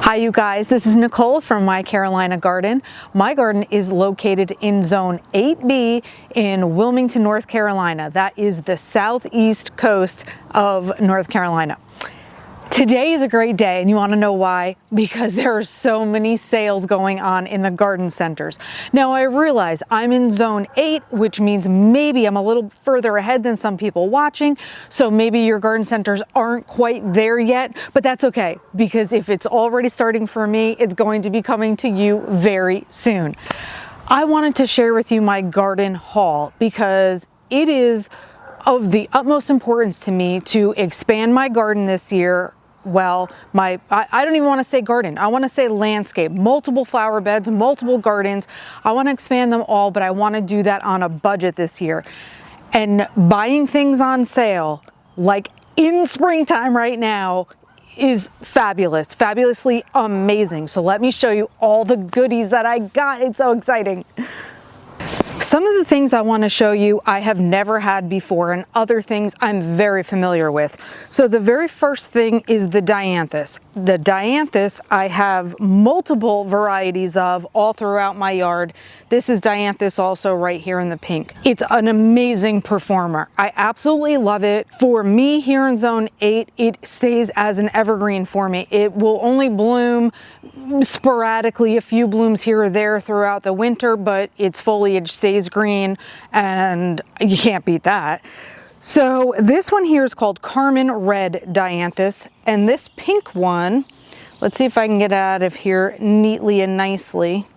Hi you guys, this is Nicole from My Carolina Garden. My garden is located in Zone 8B in Wilmington, North Carolina. That is the southeast coast of North Carolina. Today is a great day, and you want to know why? Because there are so many sales going on in the garden centers. Now I realize I'm in Zone 8, which means maybe I'm a little further ahead than some people watching, so maybe your garden centers aren't quite there yet, but that's okay, because if it's already starting for me, it's going to be coming to you very soon. I wanted to share with you my garden haul because it is of the utmost importance to me to expand my garden this year. Well, I don't even want to say garden. I want to say landscape, multiple flower beds, multiple gardens. I want to expand them all, but I want to do that on a budget this year. And buying things on sale, like in springtime right now, is fabulous, fabulously amazing. So let me show you all the goodies that I got. It's so exciting. Some of the things I want to show you I have never had before, and other things I'm very familiar with. So the very first thing is the dianthus. The dianthus I have multiple varieties of all throughout my yard. This is dianthus also right here in the pink. It's an amazing performer. I absolutely love it. For me here in Zone 8, it stays as an evergreen for me. It will only bloom sporadically, a few blooms here or there throughout the winter, but its foliage stays green and you can't beat that. So this one here is called Carmen Red Dianthus, and this pink one, let's see if I can get out of here neatly and nicely,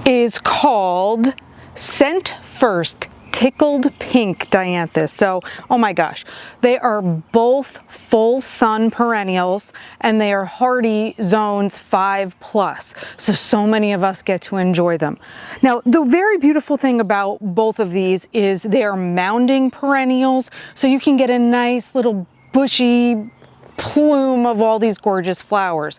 is called Scent First Tickled Pink Dianthus. So, oh my gosh, they are both full sun perennials and they are hardy zones 5+. So many of us get to enjoy them. Now, the very beautiful thing about both of these is they are mounding perennials, so you can get a nice little bushy plume of all these gorgeous flowers.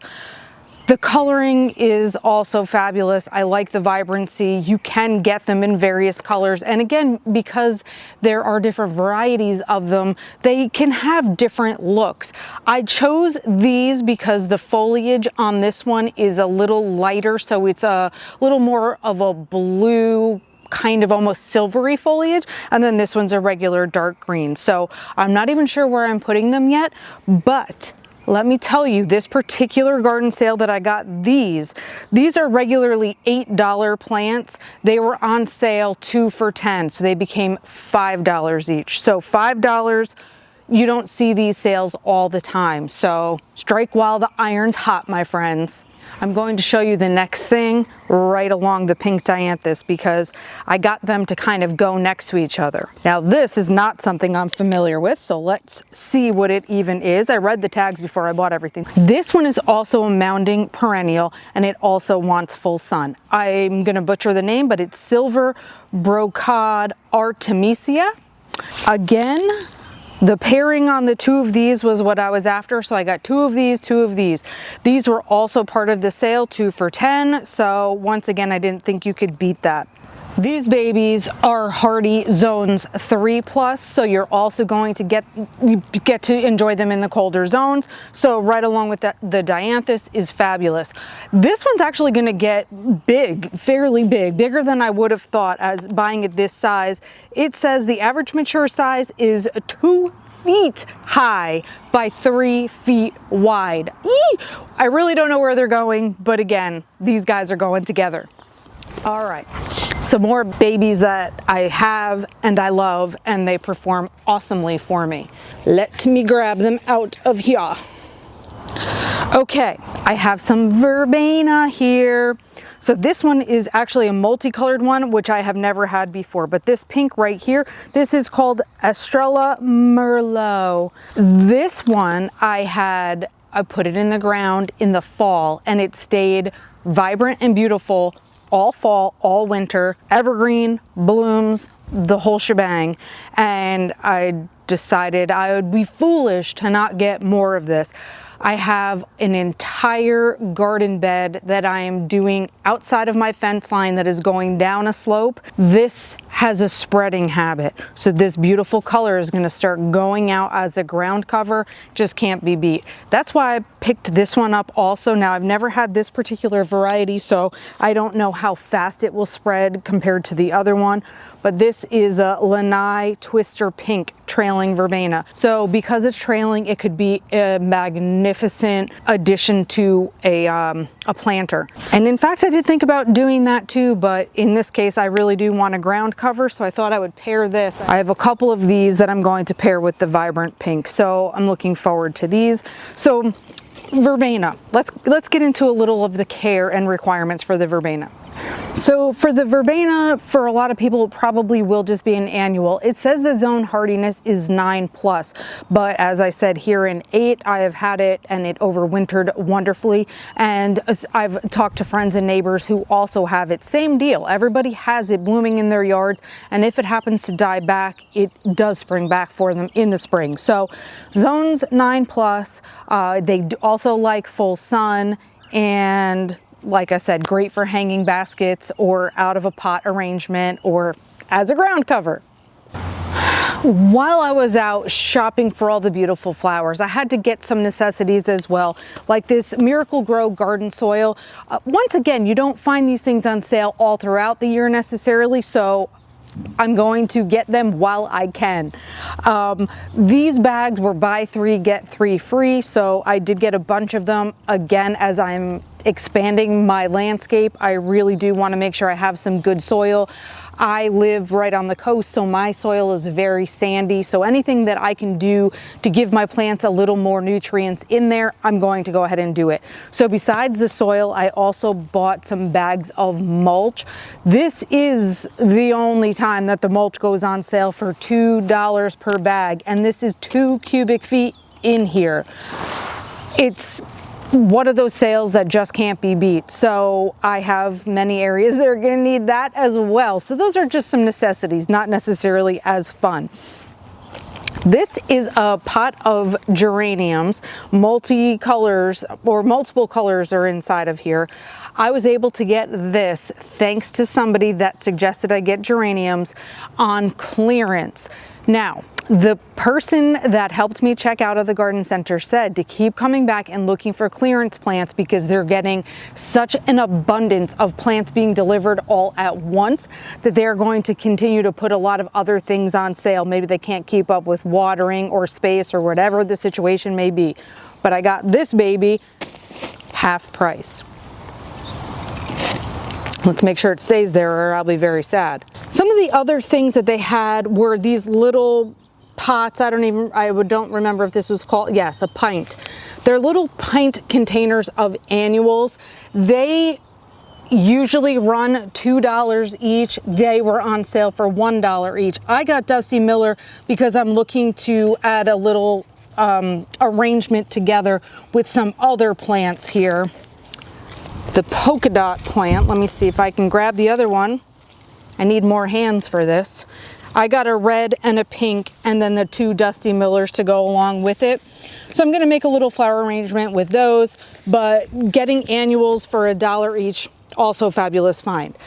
The coloring is also fabulous. I like the vibrancy. You can get them in various colors. And again, because there are different varieties of them, they can have different looks. I chose these because the foliage on this one is a little lighter, so it's a little more of a blue, kind of almost silvery foliage, and then this one's a regular dark green. So I'm not even sure where I'm putting them yet, but let me tell you, this particular garden sale that I got, these are regularly $8 plants. They were on sale 2 for $10, so they became $5 each. So $5, you don't see these sales all the time. So strike while the iron's hot, my friends. I'm going to show you the next thing right along the pink dianthus because I got them to kind of go next to each other. Now this is not something I'm familiar with, so let's see what it even is. I read the tags before I bought everything. This one is also a mounding perennial and it also wants full sun. I'm gonna butcher the name, but it's Silver Brocade Artemisia. Again, the pairing on the two of these was what I was after, so I got two of these. These were also part of the sale, 2 for $10, so once again, I didn't think you could beat that. These babies are hardy zones 3+, so you're also going to get to enjoy them in the colder zones. So right along with that, the dianthus is fabulous. This one's actually going to get big, fairly big, bigger than I would have thought as buying it this size. It says the average mature size is 2 feet high by 3 feet wide. Eee! I really don't know where they're going, but again, these guys are going together. All right, some more babies that I have and I love, and they perform awesomely for me. Let me grab them out of here. Okay, I have some verbena here. So this one is actually a multicolored one, which I have never had before, but this pink right here, this is called Estrella Merlot. This one I put it in the ground in the fall and it stayed vibrant and beautiful all fall, all winter, evergreen, blooms, the whole shebang. And I decided I would be foolish to not get more of this. I have an entire garden bed that I am doing outside of my fence line that is going down a slope. This has a spreading habit. So this beautiful color is gonna start going out as a ground cover, just can't be beat. That's why I picked this one up also. Now I've never had this particular variety, so I don't know how fast it will spread compared to the other one, but this is a Lanai Twister Pink trailing verbena. So because it's trailing, it could be a magnificent addition to a planter. And in fact, I did think about doing that too, but in this case, I really do want a ground cover, so I thought I would pair this. I have a couple of these that I'm going to pair with the vibrant pink, so I'm looking forward to these. So verbena, let's get into a little of the care and requirements for the verbena. So for the verbena, for a lot of people, it probably will just be an annual. It says the zone hardiness is 9+, but as I said, here in 8, I have had it and it overwintered wonderfully. And I've talked to friends and neighbors who also have it. Same deal. Everybody has it blooming in their yards, and if it happens to die back, it does spring back for them in the spring. So zones 9+, they also like full sun, and like I said, great for hanging baskets or out of a pot arrangement or as a ground cover. While I was out shopping for all the beautiful flowers, I had to get some necessities as well, like this Miracle Grow garden soil. Once again, you don't find these things on sale all throughout the year necessarily, so I'm going to get them while I can. These bags were buy 3, get 3 free, so I did get a bunch of them. Again, as I'm expanding my landscape, I really do want to make sure I have some good soil. I live right on the coast, so my soil is very sandy, so anything that I can do to give my plants a little more nutrients in there, I'm going to go ahead and do it. So besides the soil, I also bought some bags of mulch. This is the only time that the mulch goes on sale for $2 per bag, and this is 2 cubic feet in here. It's one of those sales that just can't be beat. So I have many areas that are going to need that as well. So those are just some necessities, not necessarily as fun. This is a pot of geraniums, multi-colors or multiple colors are inside of here. I was able to get this thanks to somebody that suggested I get geraniums on clearance. Now, the person that helped me check out of the garden center said to keep coming back and looking for clearance plants because they're getting such an abundance of plants being delivered all at once that they're going to continue to put a lot of other things on sale. Maybe they can't keep up with watering or space or whatever the situation may be. But I got this baby half price. Let's make sure it stays there or I'll be very sad. Some of the other things that they had were these little pots. I don't remember if this was called, yes, a pint. They're little pint containers of annuals. They usually run $2 each. They were on sale for $1 each. I got Dusty Miller because I'm looking to add a little arrangement together with some other plants here. The polka dot plant, let me see if I can grab the other one. I need more hands for this. I got a red and a pink and then the 2 Dusty Millers to go along with it. So I'm gonna make a little flower arrangement with those, but getting annuals for $1 each, also fabulous find.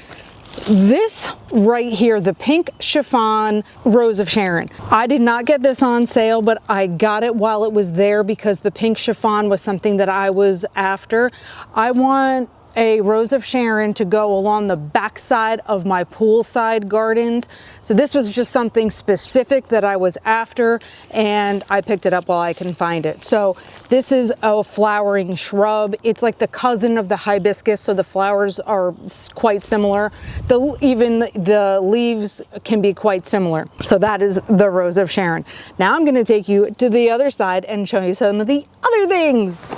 This right here, the pink chiffon Rose of Sharon. I did not get this on sale, but I got it while it was there because the pink chiffon was something that I was after. I want a Rose of Sharon to go along the backside of my poolside gardens. So this was just something specific that I was after and I picked it up while I can find it. So this is a flowering shrub. It's like the cousin of the hibiscus, so the flowers are quite similar. Even the leaves can be quite similar. So that is the Rose of Sharon. Now I'm gonna take you to the other side and show you some of the other things.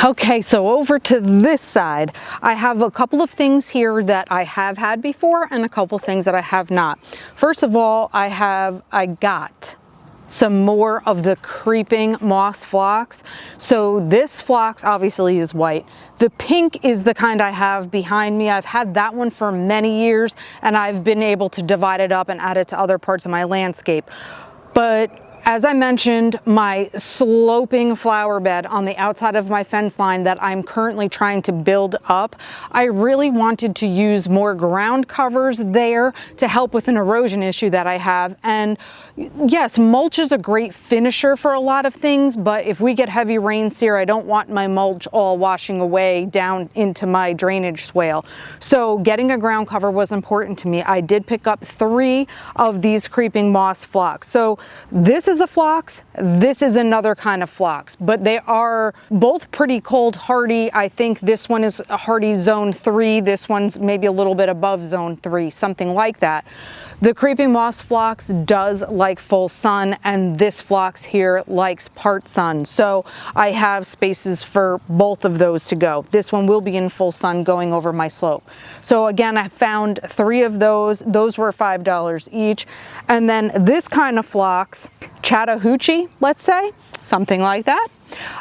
Okay, so over to this side, I have a couple of things here that I have had before and a couple things that I have not. First of all, I got some more of the creeping moss phlox. So this phlox obviously is white. The pink is the kind I have behind me. I've had that one for many years and I've been able to divide it up and add it to other parts of my landscape. But as I mentioned, my sloping flower bed on the outside of my fence line that I'm currently trying to build up, I really wanted to use more ground covers there to help with an erosion issue that I have. And yes, mulch is a great finisher for a lot of things, but if we get heavy rains here, I don't want my mulch all washing away down into my drainage swale. So getting a ground cover was important to me. I did pick up 3 of these creeping moss phlox. So this is a phlox, this is another kind of phlox, but they are both pretty cold hardy. I think this one is a hardy zone 3, this one's maybe a little bit above zone 3, something like that. The creeping moss phlox does like full sun, and this phlox here likes part sun. So I have spaces for both of those to go. This one will be in full sun going over my slope. So again, I found 3 of those. Those were $5 each. And then this kind of phlox, Chattahoochee, let's say, something like that.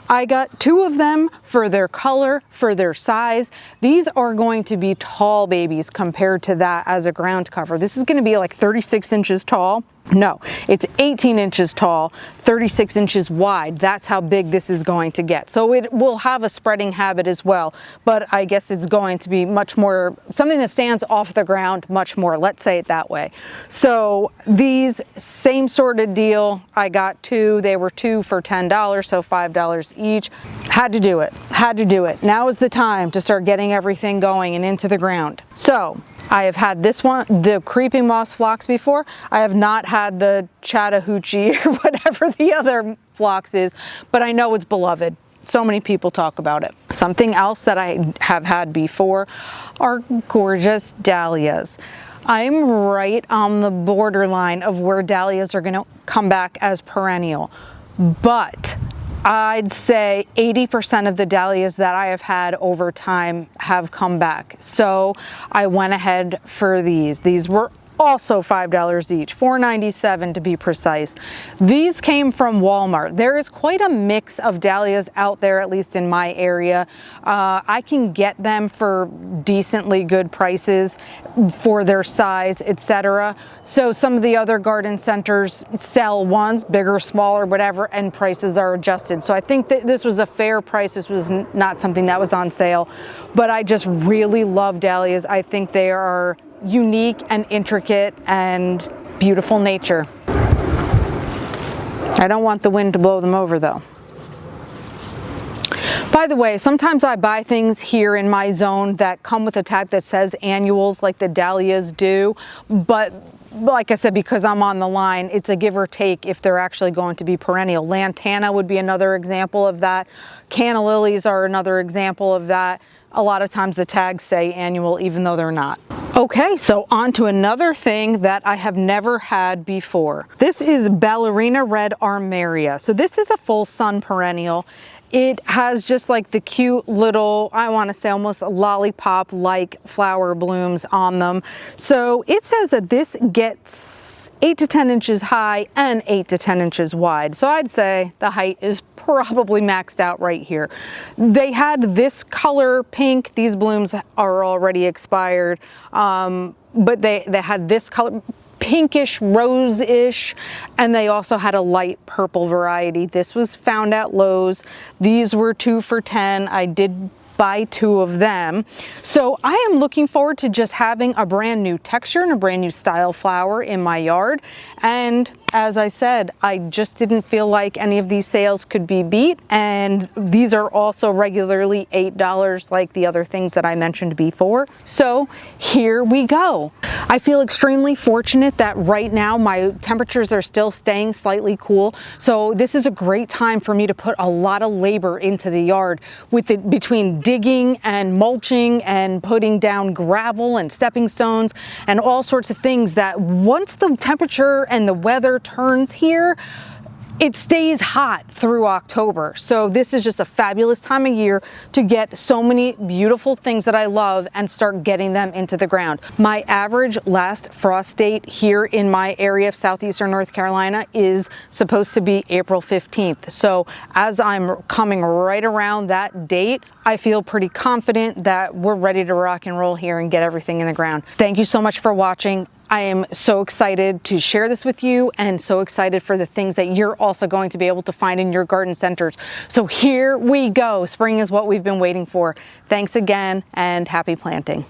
I got 2 of them for their color, for their size. These are going to be tall babies compared to that as a ground cover. This is going to be like 36 inches tall. No, it's 18 inches tall, 36 inches wide. That's how big this is going to get. So it will have a spreading habit as well, but I guess it's going to be much more, something that stands off the ground much more, let's say it that way. So these, same sort of deal. I got 2, they were 2 for $10, so $5 each. Had to do it, had to do it. Now is the time to start getting everything going and into the ground. So I have had this one, the creeping moss phlox before. I have not had the Chattahoochee or whatever the other phlox is, but I know it's beloved. So many people talk about it. Something else that I have had before are gorgeous dahlias. I'm right on the borderline of where dahlias are gonna come back as perennial, but I'd say 80% of the dahlias that I have had over time have come back. So I went ahead for these. These were also $5 each, $4.97 to be precise. These came from Walmart. There is quite a mix of dahlias out there, at least in my area. I can get them for decently good prices for their size, etc. So some of the other garden centers sell ones, bigger, smaller, whatever, and prices are adjusted. So I think that this was a fair price. This was not something that was on sale, but I just really love dahlias. I think they are unique and intricate and beautiful nature. I don't want the wind to blow them over though. By the way, sometimes I buy things here in my zone that come with a tag that says annuals like the dahlias do, but like I said, because I'm on the line, it's a give or take if they're actually going to be perennial. Lantana would be another example of that. Canna lilies are another example of that. A lot of times the tags say annual even though they're not. Okay, so on to another thing that I have never had before. This is Ballerina Red Armeria. So this is a full sun perennial. It has just like the cute little, I want to say almost lollipop-like flower blooms on them. So it says that this gets 8 to 10 inches high and 8 to 10 inches wide. So I'd say the height is probably maxed out right here. They had this color pink. These blooms are already expired, but they had this color, pinkish rose-ish, and they also had a light purple variety. This was found at Lowe's. These were 2 for $10. I did buy 2 of them. So I am looking forward to just having a brand new texture and a brand new style flower in my yard. And as I said, I just didn't feel like any of these sales could be beat. And these are also regularly $8 like the other things that I mentioned before. So here we go. I feel extremely fortunate that right now my temperatures are still staying slightly cool. So this is a great time for me to put a lot of labor into the yard with it between digging and mulching and putting down gravel and stepping stones and all sorts of things that once the temperature and the weather turns here, it stays hot through October. So this is just a fabulous time of year to get so many beautiful things that I love and start getting them into the ground. My average last frost date here in my area of southeastern North Carolina is supposed to be April 15th. So as I'm coming right around that date, I feel pretty confident that we're ready to rock and roll here and get everything in the ground. Thank you so much for watching. I am so excited to share this with you and so excited for the things that you're also going to be able to find in your garden centers. So here we go. Spring is what we've been waiting for. Thanks again and happy planting.